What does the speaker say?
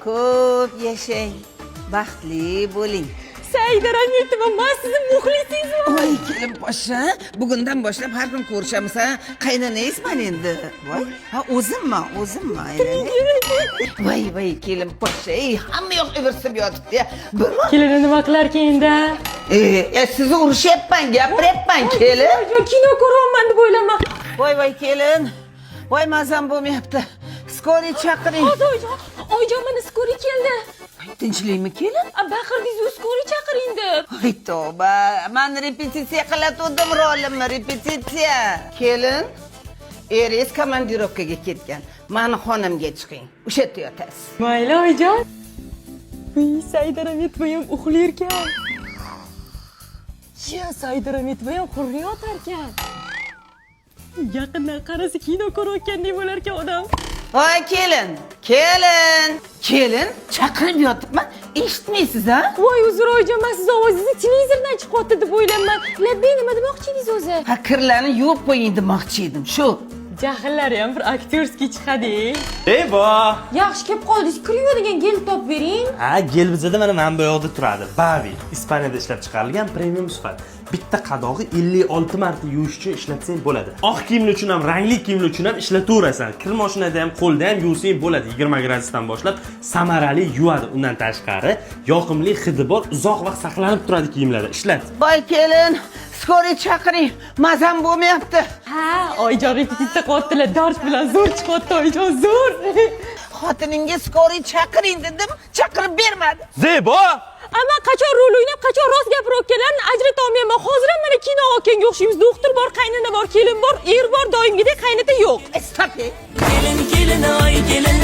Ko'p yashang, baxtli bo'ling. Saida Rametova, men sizni muxlisingizman. Voy kelin poshsha, bugundan boshlab har kun ko'rishamiz ha. Qaynonangizman endi. Voy, ha o'zimman. Voy kelin poshsha, hamma yoq ivirsib yotibdi ya. Kelini nima qilarkan endi? Sizni urushyapman, gapiryapman kelin. Kino ko'raman deb o'ylamoq. Voy kelin. Voy mazam bo'lmayapti. Skoriy chaqiring. Oyjon, mana skori keldi. Tinchlikmi kelin? Baqirdingiz, skori chaqiring deb. Voy tavba, men repetitsiya qilayotgandim rolimni, repetitsiya. Kelin, eringiz komandirovkaga ketgan. Meni xonamga chiqing. O'sha yerda yotasiz. Mayli oyjon. Voy, Saida Rametova ham uxlayotgan. Ya, Saida Rametova ham hurriyat ekan. Yaqindan qarasa kino ko'rayotgandek bo'larkan odam. Voy kelin, chaqirib yotibman, eshitmaysiz ha? Voy uzr oyjon, men siz ovozingizni televizordan chiqyapti deb o'ylayman. Labbay nima demoqchi edingiz o'zi? Ha, kirlarni yuvib qo'ying demoqchi edim, shu. Jahllari ham bir aktyorskiy chiqadi. Bo! Yaxshi kelib qoldingiz, kiriydigan gel topib bering. Ha, gel bizada mana bu yoqda turadi. Bavi, Ispaniyada ishlab chiqarilgan premium sifat. Bitta qadog'i 56 marta yuvish uchun ishlatsang bo'ladi. Oq kiyimli uchun ham, rangli kiyimli uchun ham ishlataverasan. Kir mashinada ham, qo'lda ham yuvsang bo'ladi. 20 gradusdan boshlab samarali yuvadi. Undan tashqari, yoqimli hidi bor, uzoq vaqt saqlanib turadi kiyimlarda. Ishlat. Voy kelin, skoriy chaqiring. Mazam bo'lmayapti. Ha, oyjon repetitsiya qilyaptilar. Dars bilan zo'r chiqyapti oyjon, zo'r. Xotiningga skoriy chaqiring dedim, chaqirib bermadi. Zebo! Ama qachon rol o'ynab, qachon rost gapirayotganlarini ajrata olmayman. Hozir ham mana kino olganga o'xshaymiz. Doktor bor, qaynona bor, kelin bor, er bor, doimgidek qaynota yo'q. Stop. Gelin gelin ay gelin